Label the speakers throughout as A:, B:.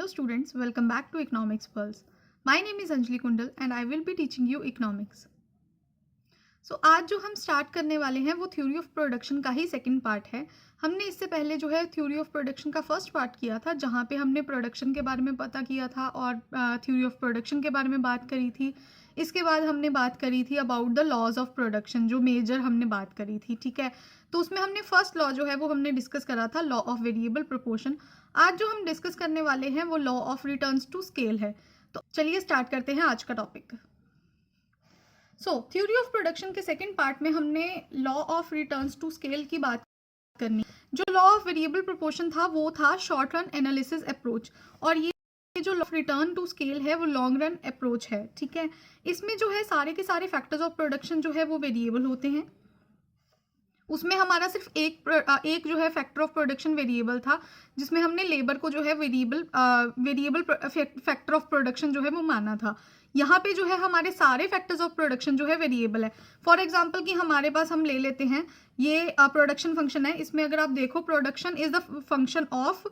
A: Hello students, welcome back to Economics Pulse. My name is Anjali Kundal and I will be teaching you economics. So आज जो हम start करने वाले हैं वो थ्योरी ऑफ प्रोडक्शन का ही सेकंड पार्ट है। हमने इससे पहले जो है थ्योरी ऑफ प्रोडक्शन का फर्स्ट पार्ट किया था जहाँ पे हमने प्रोडक्शन के बारे में पता किया था और थ्योरी ऑफ प्रोडक्शन के बारे में बात करी थी। इसके बाद हमने बात करी थी about the laws of production, जो मेजर हमने बात करी थी, ठीक है। तो उसमें हमने फर्स्ट लॉ जो है वो हमने डिस्कस करा था, लॉ ऑफ वेरिएबल प्रोपोर्शन। आज जो हम डिस्कस करने वाले हैं वो law of returns to scale है। तो चलिए स्टार्ट करते हैं आज का टॉपिक। थ्योरी ऑफ प्रोडक्शन के सेकंड पार्ट में हमने law of returns to scale की बात करनी। जो लॉ ऑफ वेरिएबल प्रोपोर्शन था वो था शॉर्ट रन एनालिसिस अप्रोच, और ये जो law of return to scale है वो लॉन्ग रन अप्रोच है, ठीक है। इसमें जो है सारे के सारे फैक्टर्स ऑफ प्रोडक्शन जो है वो वेरिएबल होते हैं। उसमें हमारा सिर्फ एक जो है फैक्टर ऑफ प्रोडक्शन वेरिएबल था, जिसमें हमने लेबर को जो है वेरिएबल फैक्टर ऑफ प्रोडक्शन जो है वो माना था। यहाँ पे जो है हमारे सारे फैक्टर्स ऑफ प्रोडक्शन जो है वेरिएबल है। फॉर एग्जांपल कि हमारे पास हम ले लेते हैं ये प्रोडक्शन फंक्शन है। इसमें अगर आप देखो production is the function of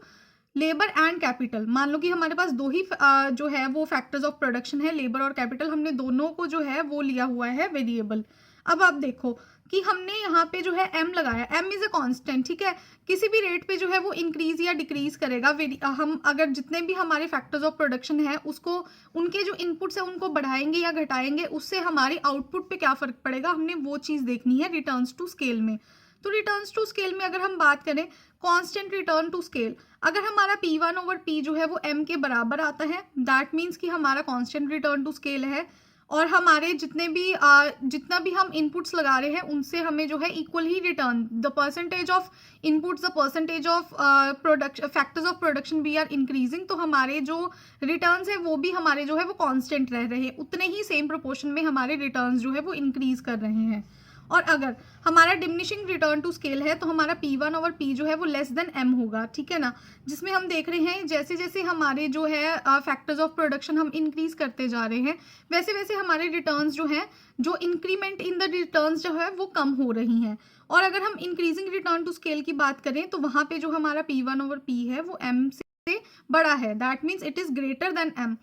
A: labour and capital. मान लो कि हमारे पास दो ही जो है वो फैक्टर्स ऑफ प्रोडक्शन है, लेबर और कैपिटल। हमने दोनों को जो है वो लिया हुआ है वेरिएबल। अब आप देखो कि हमने यहाँ पे जो है m लगाया, m इज अ कांस्टेंट, ठीक है। किसी भी रेट पे जो है वो इंक्रीज या डिक्रीज करेगा। हम अगर जितने भी हमारे फैक्टर्स ऑफ प्रोडक्शन है उसको, उनके जो इनपुट्स है उनको बढ़ाएंगे या घटाएंगे, उससे हमारी आउटपुट पे क्या फर्क पड़ेगा, हमने वो चीज़ देखनी है रिटर्न्स टू स्केल में। तो रिटर्न्स टू स्केल में अगर हम बात करें कांस्टेंट रिटर्न टू स्केल, अगर हमारा P1/P जो है वो m के बराबर आता है, दैट मीन्स कि हमारा कांस्टेंट रिटर्न टू स्केल है। और हमारे जितना भी हम इनपुट्स लगा रहे हैं उनसे हमें जो है इक्वल ही return, the percentage of inputs, the percentage of production factors of production we are increasing, तो हमारे जो रिटर्न्स है वो भी हमारे जो है वो कांस्टेंट रह रहे हैं, उतने ही सेम प्रोपोर्शन में हमारे रिटर्न्स जो है वो इंक्रीज कर रहे हैं। और अगर हमारा डिमिनिशिंग रिटर्न टू स्केल है तो हमारा P1/P जो है वो लेस देन m होगा, ठीक है ना। जिसमें हम देख रहे हैं जैसे जैसे हमारे जो है फैक्टर्स ऑफ प्रोडक्शन हम इंक्रीज करते जा रहे हैं, वैसे वैसे हमारे रिटर्न्स जो हैं, जो इंक्रीमेंट इन द रिटर्न्स जो है वो कम हो रही हैं। और अगर हम इंक्रीजिंग रिटर्न टू स्केल की बात करें तो वहाँ पे जो हमारा P1/P है वो m से बड़ा है, that means it is greater than m।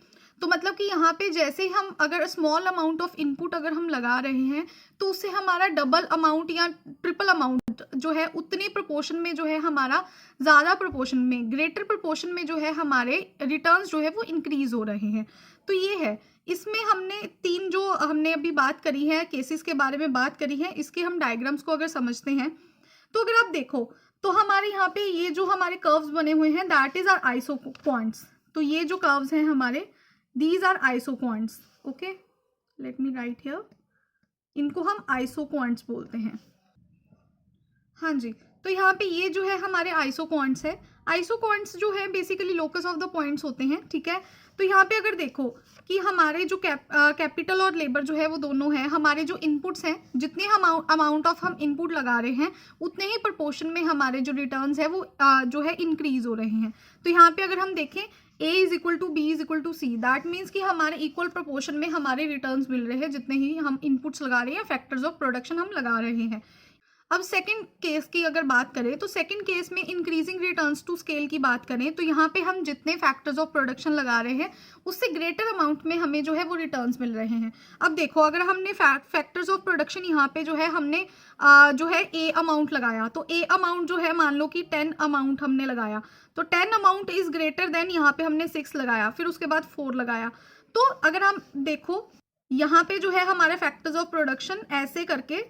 A: तो मतलब कि यहाँ पे जैसे हम अगर स्मॉल अमाउंट ऑफ इनपुट अगर हम लगा रहे हैं तो उससे हमारा डबल अमाउंट या ट्रिपल अमाउंट जो है उतने प्रोपोर्शन में जो है हमारा ज़्यादा प्रोपोर्शन में, ग्रेटर प्रोपोर्शन में जो है हमारे रिटर्न्स जो है वो इंक्रीज हो रहे हैं। तो ये है, इसमें हमने तीन जो हमने अभी बात करी है, केसेस के बारे में बात करी है, इसके हम डायग्राम्स को अगर समझते हैं तो अगर आप देखो तो हमारे यहाँ पे ये जो हमारे कर्व्स बने हुए हैं दैट इज आर आइसोक्वांट्स। तो ये जो कर्व्स हैं हमारे, these are isoquants, okay, let me write here, इनको हम isoquants बोलते हैं। हाँ जी, तो यहाँ पे ये जो है हमारे आइसोक्वांट्स है। आइसोक्वांट्स जो है basically locus of the points होते हैं, ठीक है। तो यहाँ पे अगर देखो कि हमारे जो कैपिटल और लेबर जो है वो दोनों हैं, हमारे जो इनपुट्स हैं, जितने हम अमाउंट ऑफ हम इनपुट लगा रहे हैं उतने ही प्रोपोर्शन में हमारे जो रिटर्न्स है वो जो है इंक्रीज हो रहे हैं। तो यहाँ पे अगर हम देखें A is equal to B is equal to C, that means कि हमारे इक्वल प्रोपोर्शन में हमारे रिटर्न्स मिल रहे हैं जितने ही हम इनपुट्स लगा रहे हैं, फैक्टर्स ऑफ प्रोडक्शन हम लगा रहे हैं। अब सेकंड केस की अगर बात करें तो सेकंड केस में इंक्रीजिंग रिटर्न्स टू स्केल की बात करें तो यहाँ पे हम जितने फैक्टर्स ऑफ प्रोडक्शन लगा रहे हैं उससे ग्रेटर अमाउंट में हमें जो है वो रिटर्न्स मिल रहे हैं। अब देखो अगर हमने फैक्टर्स ऑफ प्रोडक्शन यहाँ पे जो है हमने जो है A अमाउंट लगाया, तो A अमाउंट जो है मान लो कि 10 अमाउंट हमने लगाया, तो 10 अमाउंट इज ग्रेटर देन, यहाँ पे हमने 6 लगाया, फिर उसके बाद 4 लगाया। तो अगर हम देखो यहाँ पे जो है हमारा फैक्टर्स ऑफ प्रोडक्शन ऐसे करके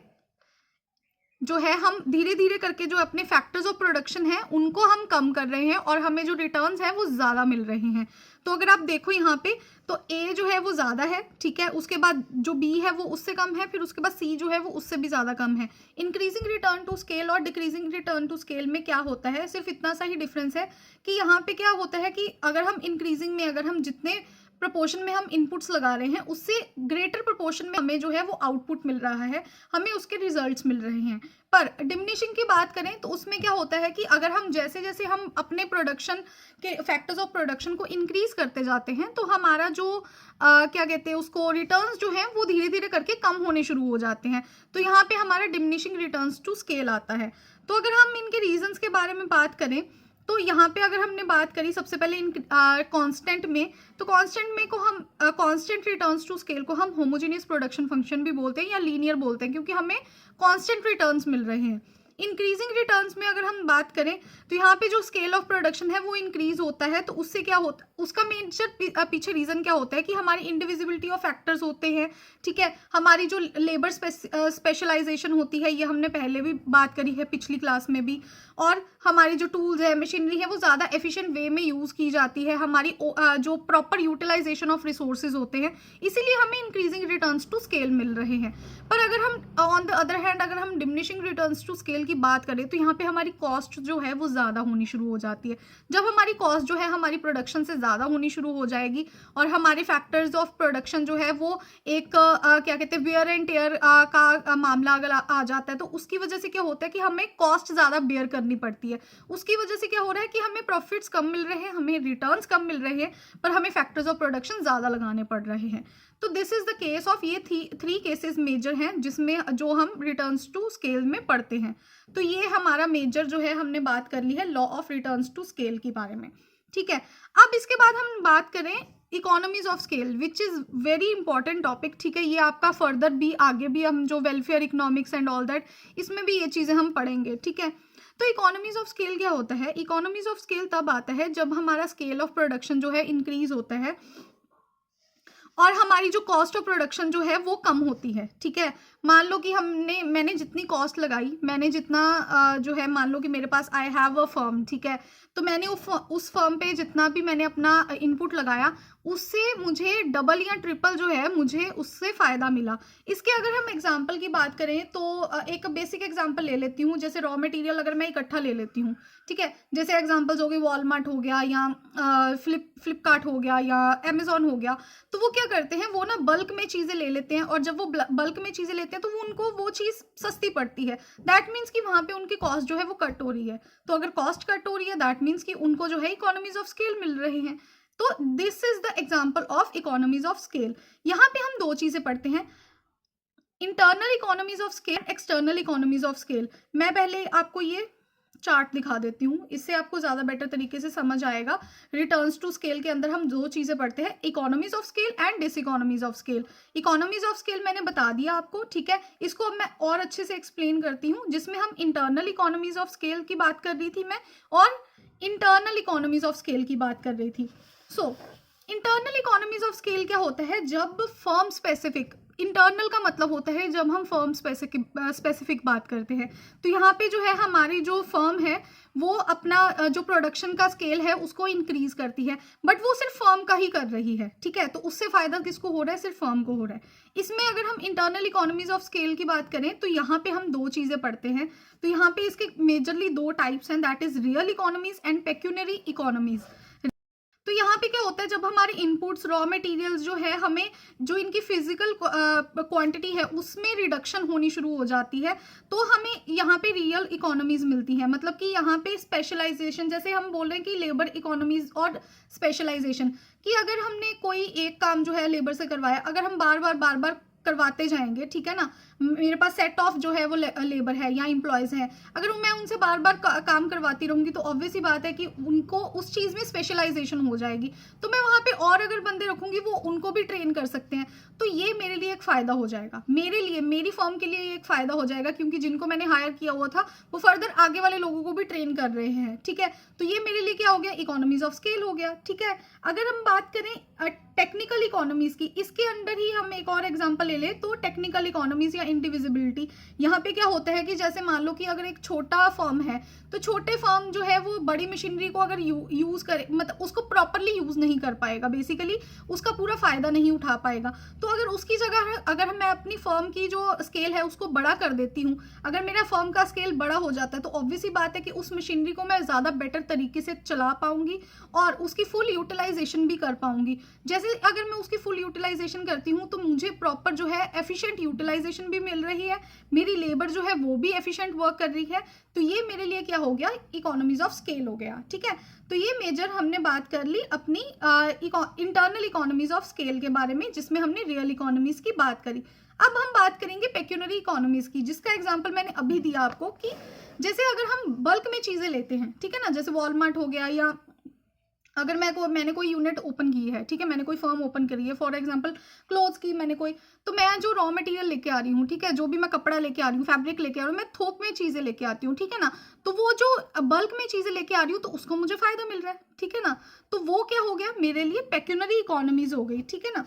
A: जो है हम धीरे धीरे करके जो अपने फैक्टर्स ऑफ प्रोडक्शन है उनको हम कम कर रहे हैं और हमें जो रिटर्न्स है वो ज़्यादा मिल रहे हैं। तो अगर आप देखो यहाँ पे तो A जो है वो ज़्यादा है, ठीक है, उसके बाद जो B है वो उससे कम है, फिर उसके बाद C जो है वो उससे भी ज़्यादा कम है। इंक्रीजिंग रिटर्न टू स्केल और डिक्रीजिंग रिटर्न टू स्केल में क्या होता है, सिर्फ इतना सा ही डिफरेंस है कि यहाँ पे क्या होता है कि अगर हम इंक्रीजिंग में अगर हम जितने प्रोपोर्शन में हम इनपुट्स लगा रहे हैं उससे ग्रेटर प्रोपोर्शन में हमें जो है वो आउटपुट मिल रहा है, हमें उसके रिजल्ट्स मिल रहे हैं। पर डिमिनिशिंग की बात करें तो उसमें क्या होता है कि अगर हम जैसे जैसे हम अपने प्रोडक्शन के फैक्टर्स ऑफ प्रोडक्शन को इंक्रीज करते जाते हैं तो हमारा जो क्या कहते हैं उसको रिटर्न्स जो हैं वो धीरे धीरे करके कम होने शुरू हो जाते हैं। तो यहाँ पे हमारा डिमिनिशिंग रिटर्न्स टू स्केल आता है। तो अगर हम इनके रीजंस के बारे में बात करें तो यहाँ पे अगर हमने बात करी सबसे पहले इन कांस्टेंट में, तो कांस्टेंट में को हम कांस्टेंट रिटर्न्स टू स्केल को हम होमोजेनियस प्रोडक्शन फंक्शन भी बोलते हैं या लीनियर बोलते हैं, क्योंकि हमें कांस्टेंट रिटर्न्स मिल रहे हैं। इंक्रीजिंग रिटर्न्स में अगर हम बात करें तो यहाँ पे जो स्केल ऑफ प्रोडक्शन है वो इंक्रीज होता है, तो उससे क्या होता है, उसका मेजर पीछे रीजन क्या होता है कि हमारी इंडिविजिबिलिटी ऑफ फैक्टर्स होते हैं, ठीक है। हमारी जो लेबर स्पेशलाइजेशन होती है, ये हमने पहले भी बात करी है पिछली क्लास में भी, और हमारी जो टूल्स है, मशीनरी है, वो ज़्यादा एफिशिएंट वे में यूज़ की जाती है, हमारी जो प्रॉपर यूटिलाइजेशन ऑफ रिसोर्सेज होते हैं, इसीलिए हमें इंक्रीजिंग रिटर्न्स टू स्केल मिल रहे हैं। पर अगर हम ऑन द अदर हैंड अगर हम डिमिनिशिंग रिटर्न्स टू स्केल की बात करें तो यहाँ पे हमारी कॉस्ट जो है वो ज़्यादा होनी शुरू हो जाती है। जब हमारी कॉस्ट जो है हमारी प्रोडक्शन से ज़्यादा होनी शुरू हो जाएगी और हमारे फैक्टर्स ऑफ प्रोडक्शन जो है वो एक क्या कहते हैं वेयर एंड टेयर का मामला अगर आ जाता है, तो उसकी वजह से क्या होता है कि हमें कॉस्ट ज़्यादा बेयर करनी पड़ती है। उसकी वजह से क्या हो रहा है कि हमें प्रॉफिट्स कम मिल रहे हैं, हमें रिटर्न्स कम मिल रहे हैं, पर हमें फैक्टर्स ऑफ प्रोडक्शन ज़्यादा लगाने पड़ रहे हैं। तो this is the case of, ये थ्री केसेस मेजर हैं जिसमें जो हम रिटर्न्स टू स्केल में पढ़ते हैं। तो ये हमारा मेजर जो है हमने बात कर ली है law of returns to scale के बारे में, ठीक है। अब इसके बाद हम बात करें economies of scale, which is very important topic, ठीक है। ये आपका फर्दर भी आगे भी हम जो welfare economics and all that, इसमें भी ये चीज़ें हम पढ़ेंगे, ठीक है। तो इकोनॉमीज ऑफ स्केल क्या होता है? इकोनॉमीज ऑफ स्केल तब आता है जब हमारा स्केल ऑफ प्रोडक्शन जो है इंक्रीज होता है और हमारी जो कॉस्ट ऑफ प्रोडक्शन जो है वो कम होती है, ठीक है। मान लो कि मैंने जितनी कॉस्ट लगाई, मैंने जितना जो है, मान लो कि मेरे पास आई हैव अ फर्म, ठीक है, तो मैंने उस फर्म पे जितना भी मैंने अपना इनपुट लगाया उससे मुझे डबल या ट्रिपल जो है मुझे उससे फ़ायदा मिला। इसके अगर हम एग्जांपल की बात करें तो एक बेसिक एग्जांपल ले लेती हूँ, जैसे रॉ मटेरियल अगर मैं इकट्ठा ले लेती हूँ, ठीक है, जैसे एग्जांपल्स हो गए वॉलमार्ट हो गया या फ्लिपकार्ट हो गया या अमेजोन हो गया, तो वो क्या करते हैं, वो ना बल्क में चीज़ें ले लेते हैं और जब वो बल्क में चीज़ें लेते हैं तो वो उनको वो चीज़ सस्ती पड़ती है। दैट मीन्स कि वहाँ पे उनकी कॉस्ट जो है वो कट हो रही है। तो अगर कॉस्ट कट हो रही है दैट मीन्स कि उनको जो है इकोनॉमीज ऑफ स्केल मिल रहे हैं। तो this is the example of economies of scale. यहाँ पे हम दो चीज़ें पढ़ते हैं, internal economies of scale, external economies of scale. मैं पहले आपको ये चार्ट दिखा देती हूँ, इससे आपको ज़्यादा बेटर तरीके से समझ आएगा। रिटर्न्स टू स्केल के अंदर हम दो चीज़ें पढ़ते हैं, economies of scale and diseconomies of scale. Economies of scale मैंने बता दिया आपको, ठीक है। इसको अब मैं और अच्छे से एक्सप्लेन करती हूँ, जिसमें हम इंटरनल इकोनॉमीज ऑफ स्केल की बात कर रही थी मैं और इंटरनल इकोनॉमीज ऑफ स्केल की बात कर रही थी। So internal economies of scale क्या होता है, जब फर्म स्पेसिफिक, इंटरनल का मतलब होता है जब हम फर्म स्पेसिफिक बात करते हैं। तो यहाँ पे जो है हमारी जो फर्म है वो अपना जो प्रोडक्शन का स्केल है उसको इंक्रीज करती है, बट वो सिर्फ फर्म का ही कर रही है, ठीक है। तो उससे फायदा किसको हो रहा है, सिर्फ फर्म को हो रहा है। इसमें अगर हम इंटरनल इकोनॉमीज ऑफ स्केल की बात करें तो यहाँ पे हम दो चीज़ें पढ़ते हैं। तो यहाँ पे इसके मेजरली दो टाइप्स हैं, that is real economies and pecuniary economies. तो यहाँ पे क्या होता है, जब हमारे इनपुट्स रॉ मटेरियल्स जो है हमें जो इनकी फिजिकल क्वांटिटी है उसमें रिडक्शन होनी शुरू हो जाती है, तो हमें यहाँ पे रियल इकोनॉमीज मिलती हैं। मतलब कि यहाँ पे स्पेशलाइजेशन, जैसे हम बोल रहे हैं कि लेबर इकोनॉमीज और स्पेशलाइजेशन, कि अगर हमने कोई एक काम जो है लेबर से करवाया, अगर हम बार बार करवाते जाएंगे, ठीक है ना, मेरे पास सेट ऑफ जो है वो लेबर है या एम्प्लॉयज़ हैं, अगर मैं उनसे बार बार काम करवाती रहूँगी तो ऑब्वियस ही बात है कि उनको उस चीज़ में स्पेशलाइजेशन हो जाएगी। तो मैं वहाँ पे और अगर बंदे रखूँगी वो उनको भी ट्रेन कर सकते हैं, तो ये मेरे लिए एक फ़ायदा हो जाएगा, मेरे लिए, मेरी फर्म के लिए ये एक फ़ायदा हो जाएगा, क्योंकि जिनको मैंने हायर किया हुआ था वो फर्दर आगे वाले लोगों को भी ट्रेन कर रहे हैं, ठीक है। तो ये मेरे लिए क्या हो गया, इकोनॉमीज ऑफ स्केल हो गया, ठीक है। अगर हम बात करें टेक्निकल इकोनॉमीज की, इसके अंदर ही हम एक और एग्जांपल ले लें, तो टेक्निकल इकोनॉमीज या इंडिविजिबिलिटी, यहाँ पे क्या होता है कि जैसे मान लो कि अगर एक छोटा फर्म है तो छोटे फर्म जो है वो बड़ी मशीनरी को अगर यूज करे, मतलब उसको प्रॉपरली यूज नहीं कर पाएगा, बेसिकली उसका पूरा फायदा नहीं उठा पाएगा। तो अगर उसकी जगह अगर मैं अपनी फर्म की जो स्केल है उसको बड़ा कर देती हूँ, अगर मेरा फर्म का स्केल बड़ा हो जाता है तो ऑब्वियस ही बात है कि उस मशीनरी को मैं ज़्यादा बेटर तरीके से चला पाऊंगी और उसकी फुल यूटिलाइजेशन भी कर पाऊंगी। जैसे अगर मैं उसकी फुल यूटिलाइजेशन करती हूँ तो मुझे प्रॉपर जो है एफिशिएंट यूटिलाइजेशन भी मिल रही है, मेरी लेबर जो है वो भी एफिशिएंट वर्क कर रही है, तो ये मेरे लिए क्या हो गया, इकोनॉमीज ऑफ स्केल हो गया, ठीक है। तो ये मेजर हमने बात कर ली अपनी इंटरनल इकोनॉमीज ऑफ स्केल के बारे में, जिसमें हमने रियल इकोनॉमीज की बात करी। अब हम बात करेंगे पेक्यूनरी इकोनॉमीज की, जिसका एग्जांपल मैंने अभी दिया आपको कि जैसे अगर हम बल्क में चीजें लेते हैं, ठीक है ना, जैसे वॉलमार्ट हो गया, या अगर मैंने कोई यूनिट ओपन की है, ठीक है, मैंने कोई फर्म ओपन करी है, फॉर एग्जांपल क्लोथ्स की मैंने कोई, तो मैं जो रॉ मटेरियल लेके आ रही हूँ, ठीक है, जो भी मैं कपड़ा लेके आ रही हूँ, फैब्रिक लेके आ रही हूँ, मैं थोक में चीजें लेके आती हूँ, ठीक है ना, तो वो जो बल्क में चीजें लेके आ रही हूँ तो उसको मुझे फायदा मिल रहा है, ठीक है ना, तो वो क्या हो गया मेरे लिए पेक्यूनरी इकोनॉमीज हो गई, ठीक है ना।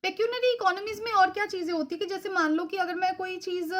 A: पेक्यूनरी इकोनॉमीज में और क्या चीजें होती है कि जैसे मान लो कि अगर मैं कोई चीज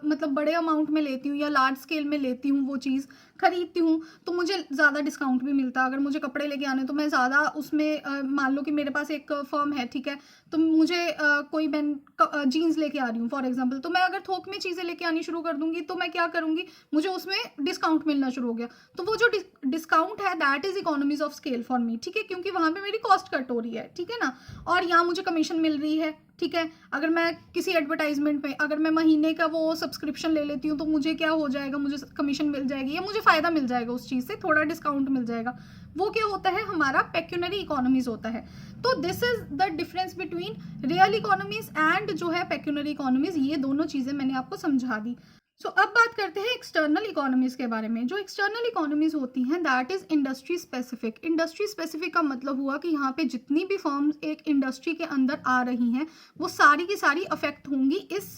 A: मतलब बड़े अमाउंट में लेती हूँ या लार्ज स्केल में लेती हूँ, वो चीज खरीदती हूँ, तो मुझे ज़्यादा डिस्काउंट भी मिलता है। अगर मुझे कपड़े लेके आने तो मैं ज़्यादा उसमें मान लो कि मेरे पास एक फर्म है, ठीक है, तो मुझे कोई मैं जीन्स लेके आ रही हूँ फॉर एग्जांपल, तो मैं अगर थोक में चीज़ें लेके आनी शुरू कर दूंगी तो मैं क्या करूँगी, मुझे उसमें डिस्काउंट मिलना शुरू हो गया, तो वो जो डिस्काउंट है that is economies of scale for me, ठीक है, क्योंकि वहाँ पे मेरी कॉस्ट कट हो रही है, ठीक है ना, और यहाँ मुझे कमीशन मिल रही है, ठीक है। अगर मैं किसी एडवर्टाइजमेंट में अगर मैं महीने का वो सब्सक्रिप्शन ले लेती हूँ तो मुझे क्या हो जाएगा, मुझे कमीशन मिल जाएगी या मुझे फायदा मिल जाएगा, उस चीज़ से थोड़ा डिस्काउंट मिल जाएगा, वो क्या होता है, हमारा पेक्यूनरी इकोनॉमीज होता है। तो this is the difference between real economies and जो है पेक्यूनरी इकोनॉमीज, ये दोनों चीज़ें मैंने आपको समझा दी। सो अब बात करते हैं एक्सटर्नल इकोनॉमीज के बारे में। जो एक्सटर्नल इकोनॉमीज होती हैं that is industry specific. Industry specific का मतलब हुआ कि यहाँ पे जितनी भी फर्म्स एक इंडस्ट्री के अंदर आ रही हैं वो सारी की सारी अफेक्ट होंगी इस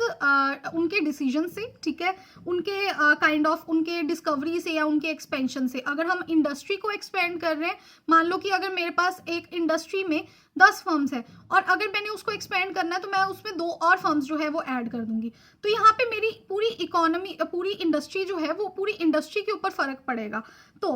A: उनके डिसीजन से, ठीक है, उनके काइंड ऑफ उनके डिस्कवरी से या उनके एक्सपेंशन से। अगर हम इंडस्ट्री को एक्सपेंड कर रहे हैं, मान लो कि अगर मेरे पास एक इंडस्ट्री में 10 फर्म्स है और अगर मैंने उसको एक्सपेंड करना है तो मैं उसमें 2 और फर्म्स जो है वो ऐड कर दूंगी, तो यहाँ पे मेरी पूरी इकोनॉमी पूरी इंडस्ट्री जो है वो पूरी इंडस्ट्री के ऊपर फर्क पड़ेगा। तो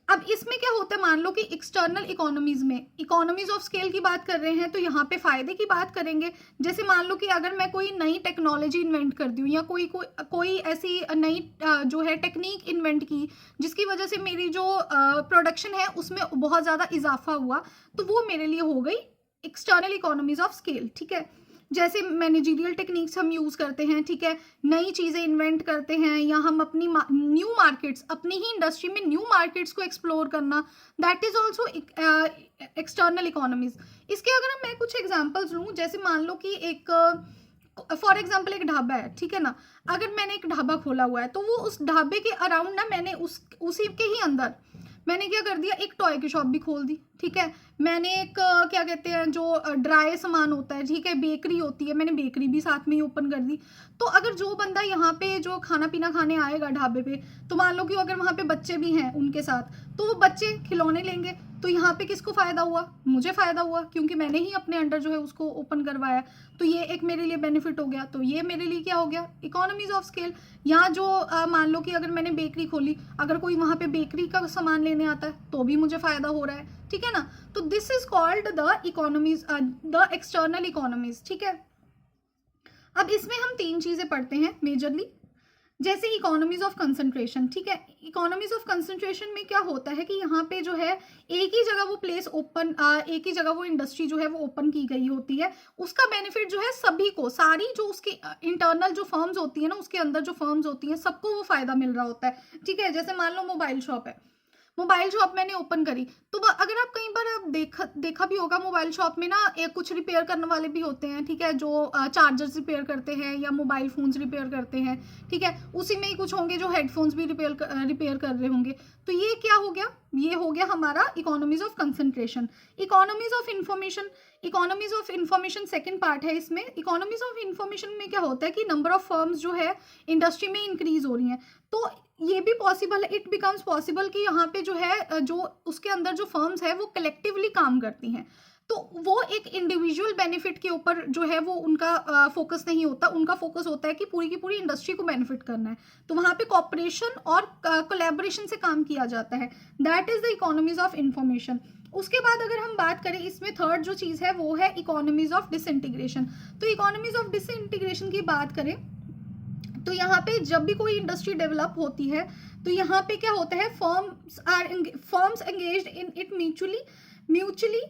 A: अब इसमें क्या होता है, मान लो कि एक्सटर्नल इकोनॉमीज में इकोनॉमीज ऑफ स्केल की बात कर रहे हैं तो यहाँ पे फायदे की बात करेंगे। जैसे मान लो कि अगर मैं कोई नई टेक्नोलॉजी इन्वेंट कर दूँ या कोई ऐसी नई जो है टेक्निक इन्वेंट की जिसकी वजह से मेरी जो प्रोडक्शन है उसमें बहुत ज़्यादा इजाफा हुआ, तो वो मेरे लिए हो गई एक्सटर्नल इकोनॉमीज ऑफ स्केल, ठीक है। जैसे मैनेजरियल टेक्निक्स हम यूज़ करते हैं, ठीक है, नई चीज़ें इन्वेंट करते हैं या हम अपनी न्यू मार्केट्स, अपनी ही इंडस्ट्री में न्यू मार्केट्स को एक्सप्लोर करना, that is also external economies. इसके अगर मैं कुछ एग्जांपल्स लूँ, जैसे मान लो कि एक फॉर एग्जाम्पल एक ढाबा है, ठीक है ना, अगर मैंने एक ढाबा खोला हुआ है तो वो उस ढाबे के अराउंड ना मैंने उसी के ही अंदर मैंने क्या कर दिया, एक टॉय की शॉप भी खोल दी, ठीक है, मैंने एक क्या कहते हैं जो ड्राई सामान होता है, ठीक है, बेकरी होती है, मैंने बेकरी भी साथ में ही ओपन कर दी। तो अगर जो बंदा यहाँ पे जो खाना पीना खाने आएगा ढाबे पे, तो मान लो कि अगर वहाँ पे बच्चे भी हैं उनके साथ, तो वो बच्चे खिलौने लेंगे, तो यहाँ पे किसको फायदा हुआ, मुझे फायदा हुआ, क्योंकि मैंने ही अपने अंडर जो है उसको ओपन करवाया, तो ये एक मेरे लिए बेनिफिट हो गया। तो ये मेरे लिए क्या हो गया, इकोनॉमीज ऑफ स्केल। यहाँ जो मान लो कि अगर मैंने बेकरी खोली, अगर कोई वहाँ पे बेकरी का सामान लेने आता है तो भी मुझे फायदा हो रहा है, ठीक है ना। तो this is called the economies, the external economies, ठीक है। अब इसमें हम 3 चीजें पढ़ते हैं मेजरली, जैसे इकोनॉमीज ऑफ कंसंट्रेशन, ठीक है। इकोनॉमीज ऑफ कंसंट्रेशन में क्या होता है कि यहाँ पे जो है एक ही जगह वो प्लेस ओपन, एक ही जगह वो इंडस्ट्री जो है वो ओपन की गई होती है, उसका बेनिफिट जो है सभी को, सारी जो उसकी इंटरनल जो फर्म्स होती है ना, उसके अंदर जो फर्म्स होती हैं सबको वो फायदा मिल रहा होता है, ठीक है। जैसे मान लो मोबाइल शॉप है, मोबाइल शॉप मैंने ओपन करी, तो अगर आप कई बार आप देखा भी होगा मोबाइल शॉप में ना कुछ रिपेयर करने वाले भी होते हैं, ठीक है, जो चार्जर्स रिपेयर करते हैं या मोबाइल फोन्स रिपेयर करते हैं, ठीक है, उसी में ही कुछ होंगे जो हेडफोन्स भी रिपेयर कर रहे होंगे। तो ये क्या हो गया, ये हो गया हमारा economies of concentration. Economies of information, economies of information second part है इसमें। इकोनॉमीज ऑफ इंफॉर्मेशन में क्या होता है कि नंबर ऑफ फर्म्स जो है इंडस्ट्री में इंक्रीज हो रही हैं, तो ये भी पॉसिबल है, इट बिकम्स पॉसिबल कि यहाँ पे जो है जो उसके अंदर जो फर्म्स है वो कलेक्टिवली काम करती हैं, तो वो एक इंडिविजुअल बेनिफिट के ऊपर जो है वो उनका फोकस नहीं होता, उनका फोकस होता है कि पूरी की पूरी इंडस्ट्री को बेनिफिट करना है, तो वहाँ पे कॉपरेशन और कोलैबोरेशन से काम किया जाता है, that is the economies of information. उसके बाद अगर हम बात करें इसमें थर्ड जो चीज़ है वो है इकोनॉमीज ऑफ डिसइंटीग्रेशन। तो इकोनॉमीज ऑफ डिसइंटीग्रेशन की बात करें तो यहाँ पे जब भी कोई इंडस्ट्री डेवलप होती है तो यहाँ पे क्या होता है, firms engaged in it mutually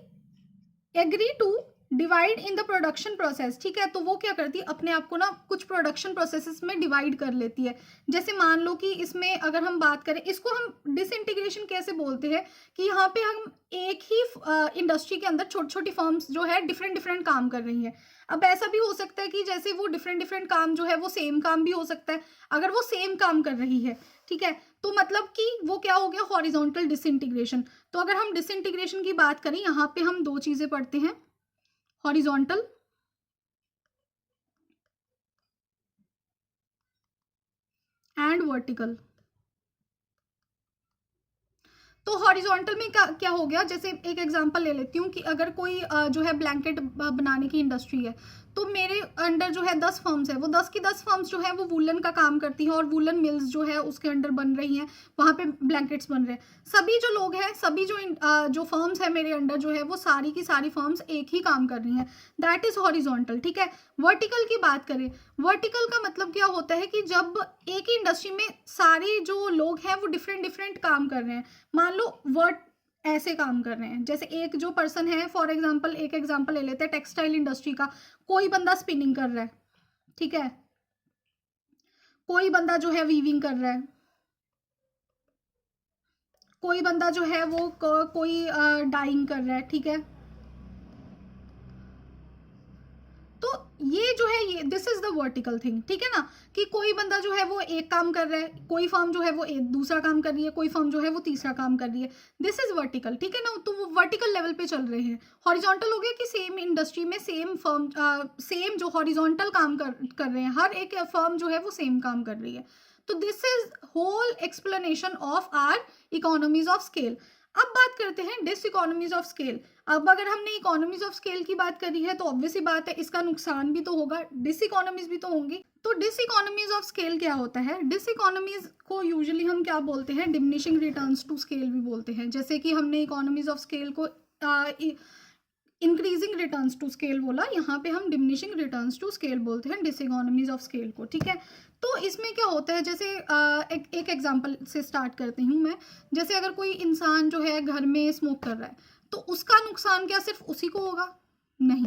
A: agree to divide in the production process, ठीक है। तो वो क्या करती है, अपने आप को ना कुछ प्रोडक्शन प्रोसेसेस में डिवाइड कर लेती है। जैसे मान लो कि इसमें अगर हम बात करें, इसको हम डिसइंटीग्रेशन कैसे बोलते हैं, कि यहाँ पे हम एक ही इंडस्ट्री के अंदर छोटी छोटी फर्म्स जो है डिफरेंट डिफरेंट काम कर रही हैं। अब ऐसा भी हो सकता है कि जैसे वो डिफरेंट डिफरेंट काम जो है वो सेम काम भी हो सकता है। अगर वो सेम काम कर रही है, ठीक है, तो मतलब कि वो क्या हो गया, हॉरिजॉन्टल डिसइंटीग्रेशन। तो अगर हम डिसइंटीग्रेशन की बात करें, यहाँ पे हम दो चीजें पढ़ते हैं, हॉरिजॉन्टल एंड वर्टिकल। तो हॉरिजॉन्टल में क्या क्या हो गया, जैसे एक एग्जांपल ले लेती हूँ कि अगर कोई जो है ब्लैंकेट बनाने की इंडस्ट्री है, तो मेरे अंडर जो है 10 फर्म्स है, वो 10 की 10 फर्म्स जो है वो वुलन का काम करती हैं, और वुलन मिल्स जो है उसके अंडर बन रही हैं, वहाँ पे ब्लैंकेट्स बन रहे हैं। सभी जो लोग हैं, सभी जो फर्म्स है मेरे अंडर जो है, वो सारी की सारी फर्म्स एक ही काम कर रही हैं, दैट इज हॉरिजॉन्टल, ठीक है। वर्टिकल की बात करें, वर्टिकल का मतलब क्या होता है कि जब एक ही इंडस्ट्री में सारे जो लोग हैं वो डिफरेंट डिफरेंट काम कर रहे हैं। मान लो वर्ट ऐसे काम कर रहे हैं, जैसे एक जो पर्सन है, फॉर एग्जांपल एक एग्जांपल ले लेते हैं टेक्सटाइल इंडस्ट्री का, कोई बंदा स्पिनिंग कर रहा है, ठीक है, कोई बंदा जो है वीविंग कर रहा है, कोई बंदा जो है वो कोई डाइंग कर रहा है, ठीक है। तो ये जो है, ये this is the vertical thing, ठीक है ना, कि कोई बंदा जो है वो एक काम कर रहा है, कोई फर्म जो है वो एक दूसरा काम कर रही है, कोई फर्म जो है वो तीसरा काम कर रही है, दिस इज वर्टिकल, ठीक है ना। तो वो वर्टिकल लेवल पे चल रहे हैं। हॉरिजॉन्टल हो गया कि सेम इंडस्ट्री में सेम फर्म सेम जो हॉरिजॉन्टल काम कर रहे हैं, हर एक फर्म जो है वो सेम काम कर रही है। तो this is whole explanation of our economies of scale. अब बात करते हैं डिस इकोनॉमीज ऑफ स्केल। अब अगर हमने इकोनॉमीज ऑफ स्केल की बात करी है, तो ऑब्वियस ही बात है इसका नुकसान भी तो होगा, डिस इकोनॉमीज भी तो होंगी। तो डिस इकोनॉमीज ऑफ स्केल क्या होता है, डिस इकोनॉमीज को यूजुअली हम क्या बोलते हैं, डिमिनिशिंग रिटर्न्स टू स्केल भी बोलते हैं। जैसे कि हमने इकोनॉमीज ऑफ स्केल को इंक्रीजिंग रिटर्न्स टू स्केल बोला, यहाँ पे हम डिमिनिशिंग रिटर्न्स टू स्केल बोलते हैं डिस इकोनॉमीज ऑफ स्केल को, ठीक है। तो इसमें क्या होता है, जैसे एक एग्जांपल से स्टार्ट करती हूँ मैं। जैसे अगर कोई इंसान जो है घर में स्मोक कर रहा है, तो उसका नुकसान क्या सिर्फ उसी को होगा, नहीं,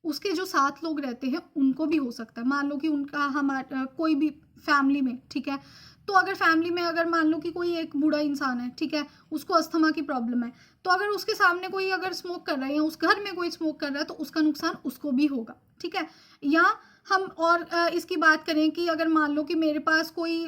A: उसके जो साथ लोग रहते हैं उनको भी हो सकता है। मान लो कि उनका हमारा कोई भी फैमिली में, ठीक है, तो अगर फैमिली में अगर मान लो कि कोई एक बूढ़ा इंसान है, ठीक है, उसको अस्थमा की प्रॉब्लम है, तो अगर उसके सामने कोई अगर स्मोक कर रहा है या उस घर में कोई स्मोक कर रहा है, तो उसका नुकसान उसको भी होगा, ठीक है। या हम और इसकी बात करें कि अगर मान लो कि मेरे पास कोई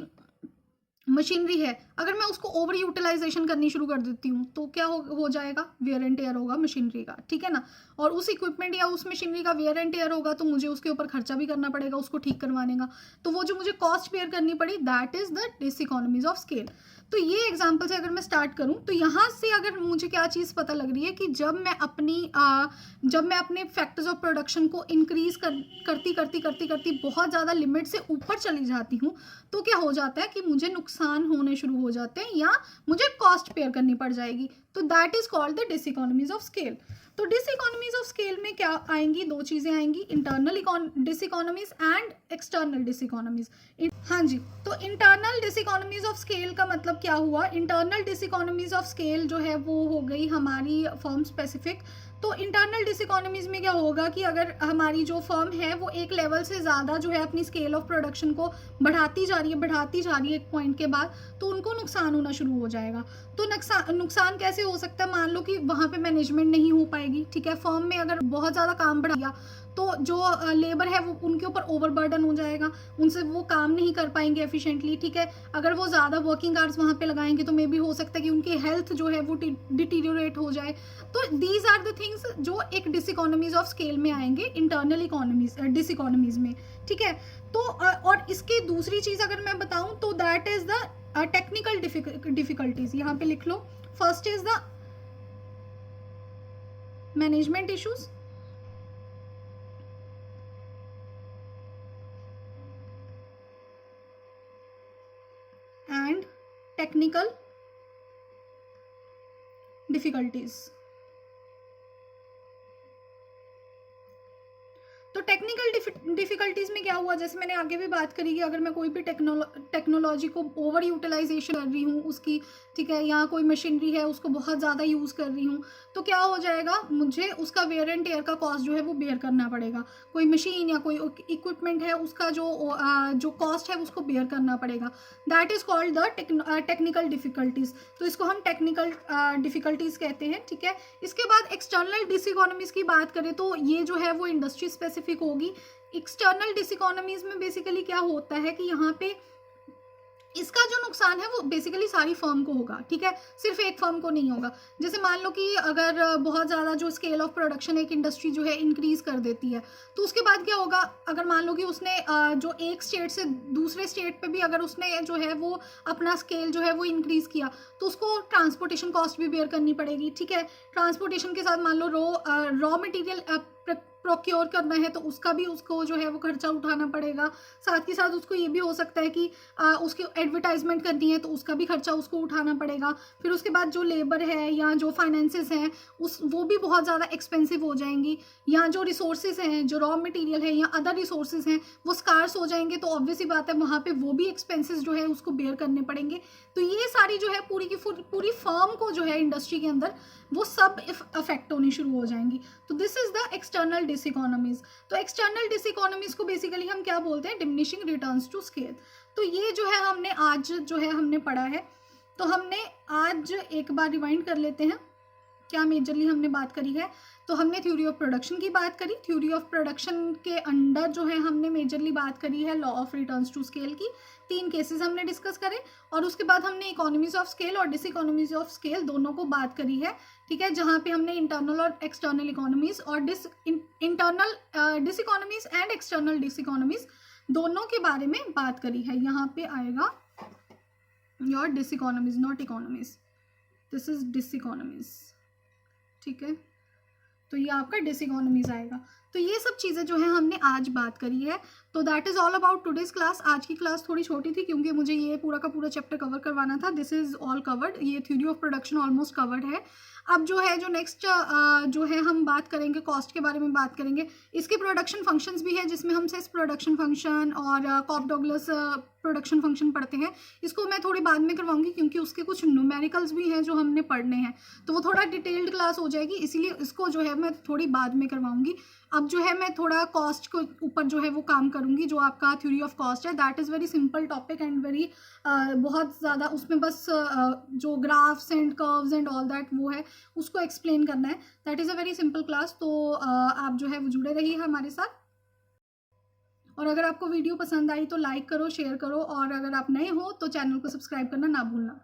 A: मशीनरी है, अगर मैं उसको ओवर यूटिलाइजेशन करनी शुरू कर देती हूँ, तो क्या हो जाएगा, वेयर एंड टेयर होगा मशीनरी का, ठीक है ना। और उस इक्विपमेंट या उस मशीनरी का वेयर एंड टेयर होगा, तो मुझे उसके ऊपर खर्चा भी करना पड़ेगा उसको ठीक करवाने का। तो वो जो मुझे कॉस्ट पेयर करनी पड़ी, that is the diseconomies of scale. तो ये एग्जाम्पल से अगर मैं स्टार्ट करूँ, तो यहाँ से अगर मुझे क्या चीज़ पता लग रही है कि जब मैं अपने फैक्टर्स ऑफ प्रोडक्शन को इंक्रीज करती करती करती करती बहुत ज़्यादा लिमिट से ऊपर चली जाती हूँ, तो क्या हो जाता है कि मुझे नुकसान होने शुरू हो जाते हैं या मुझे कॉस्ट पेयर करनी पड़ जाएगी। तो that is called the diseconomies of scale. तो डिस इकोनॉमीज ऑफ स्केल में क्या आएंगी, दो चीज़ें आएंगी, internal diseconomies and external diseconomies. हाँ जी, तो internal diseconomies of scale का मतलब क्या हुआ, internal diseconomies of scale जो है वो हो गई हमारी फर्म स्पेसिफिक। तो इंटरनल डिस इकोनॉमीज में क्या होगा कि अगर हमारी जो फर्म है वो एक लेवल से ज़्यादा जो है अपनी स्केल ऑफ प्रोडक्शन को बढ़ाती जा रही है एक पॉइंट के बाद, तो उनको नुकसान होना शुरू हो जाएगा। तो नुकसान कैसे हो सकता है, मान लो कि वहाँ पे मैनेजमेंट नहीं हो पाएगी, ठीक है, फर्म में अगर बहुत ज़्यादा काम बढ़ा दिया, तो जो लेबर है वो उनके ऊपर ओवरबर्डन हो जाएगा, उनसे वो काम नहीं कर पाएंगे एफिशिएंटली, ठीक है। अगर वो ज़्यादा वर्किंग आवर्स वहाँ पे लगाएंगे, तो मे भी हो सकता है कि उनकी हेल्थ जो है वो डिटीरियोरेट हो जाए। तो दीज आर द थिंग्स जो एक डिस इकोनॉमीज ऑफ स्केल में आएंगे, इंटरनल इकोनॉमीज डिस इकोनॉमीज में, ठीक है। तो और इसकी दूसरी चीज़ अगर मैं बताऊँ, तो that is the technical difficulties, यहाँ पे लिख लो। First is the management issues, and technical difficulties. तो टेक्निकल डिफ़िकल्टीज़ में क्या हुआ, जैसे मैंने आगे भी बात करी कि अगर मैं कोई भी टेक्नोलॉजी को ओवर यूटिलाइजेशन कर रही हूँ उसकी, ठीक है, या कोई मशीनरी है उसको बहुत ज़्यादा यूज़ कर रही हूँ, तो क्या हो जाएगा, मुझे उसका वेयर एंड टेयर का कॉस्ट जो है वो बेयर करना पड़ेगा। कोई मशीन या कोई इक्विपमेंट है उसका जो कॉस्ट है उसको बेयर करना पड़ेगा। That is called the technical difficulties. तो इसको हम टेक्निकल डिफ़िकल्टीज़ कहते हैं, ठीक है। इसके बाद एक्सटर्नल डिसइकोनॉमीज़ की बात करें तो ये जो है वो इंडस्ट्री स्पेसिफिक होगी। एक्सटर्नल डिसइकोनॉमीज़ में बेसिकली क्या होता है कि यहाँ पे इसका जो नुकसान है वो बेसिकली सारी फर्म को होगा, ठीक है, सिर्फ एक फर्म को नहीं होगा। जैसे मान लो कि अगर बहुत ज़्यादा जो स्केल ऑफ प्रोडक्शन एक इंडस्ट्री जो है इंक्रीज़ कर देती है, तो उसके बाद क्या होगा, अगर मान लो कि उसने जो एक स्टेट से दूसरे स्टेट पे भी अगर उसने जो है वो अपना स्केल जो है वो इंक्रीज़ किया, तो उसको ट्रांसपोर्टेशन कॉस्ट भी बेयर करनी पड़ेगी, ठीक है। ट्रांसपोर्टेशन के साथ मान लो रॉ मटीरियल प्रोक्योर करना है तो उसका भी उसको जो है वो खर्चा उठाना पड़ेगा। साथ ही साथ उसको ये भी हो सकता है कि उसकी एडवर्टाइजमेंट करनी है तो उसका भी खर्चा उसको उठाना पड़ेगा। फिर उसके बाद जो लेबर है या जो फाइनेंसेस हैं वो भी बहुत ज़्यादा एक्सपेंसिव हो जाएंगी, या जो रिसोर्सेज हैं, जो रॉ मटेरियल है या अदर रिसोर्सेज हैं वो स्कार्स हो जाएंगे, तो ऑब्वियस ही बात है वहाँ पे वो भी एक्सपेंसेस जो है उसको बेयर करने पड़ेंगे। तो ये सारी जो है पूरी की पूरी फर्म को जो है इंडस्ट्री के अंदर वो सब अफेक्ट होनी शुरू हो जाएंगी। तो दिस इज द एक्सटर्नल डिसइकोनॉमीज। तो एक्सटर्नल डिसइकोनॉमीज को बेसिकली हम क्या बोलते हैं, डिमिनिशिंग रिटर्न्स टू स्केल। तो ये जो है हमने आज जो है हमने पढ़ा है। तो हमने आज एक बार रिवाइंड कर लेते हैं क्या मेजरली हमने बात करी है। तो हमने थ्योरी ऑफ प्रोडक्शन की बात करी, थ्योरी ऑफ प्रोडक्शन के अंडर जो है हमने मेजरली बात करी है law of returns to scale की। 3 केसेस हमने डिस्कस करे, और उसके बाद हमने इकोनॉमीज ऑफ स्केल और डिसइकोनॉमीज ऑफ स्केल दोनों को बात करी है, ठीक है, जहाँ पे हमने इंटरनल और एक्सटर्नल इकोनॉमीज और इंटरनल डिसइकोनॉमीज एंड एक्सटर्नल डिसइकोनॉमीज दोनों के बारे में बात करी है। यहाँ पे आएगा your diseconomies, not economies, this is diseconomies, ठीक है। तो ये आपका डिसइकोनॉमीज आएगा। तो ये सब चीज़ें जो है हमने आज बात करी है। तो that is all about today's class. आज की क्लास थोड़ी छोटी थी क्योंकि मुझे ये पूरा का पूरा चैप्टर कवर करवाना था। दिस इज़ ऑल कवर्ड, ये theory of production almost covered है। अब जो है जो नेक्स्ट जो है हम बात करेंगे कॉस्ट के बारे में बात करेंगे। इसके प्रोडक्शन फंक्शंस भी है जिसमें हम सेस प्रोडक्शन फंक्शन और कॉप डॉगलस प्रोडक्शन फंक्शन पढ़ते हैं। इसको मैं थोड़ी बाद में करवाऊंगी क्योंकि उसके कुछ न्यूमेरिकल्स भी हैं जो हमने पढ़ने हैं, तो वो थोड़ा डिटेल्ड क्लास हो जाएगी, इसीलिए इसको जो है मैं थोड़ी बाद में करवाऊंगी। अब जो है मैं थोड़ा कॉस्ट के ऊपर जो है वो काम करूंगी, जो आपका थ्योरी ऑफ कॉस्ट है। That is very simple topic and very बहुत ज़्यादा उसमें बस जो graphs and curves and all that वो है उसको एक्सप्लेन करना है। That is a very simple class. तो आप जो है वो जुड़े रहिए हमारे साथ, और अगर आपको वीडियो पसंद आई तो लाइक करो, शेयर करो, और अगर आप नए हो तो चैनल को सब्सक्राइब करना ना भूलना।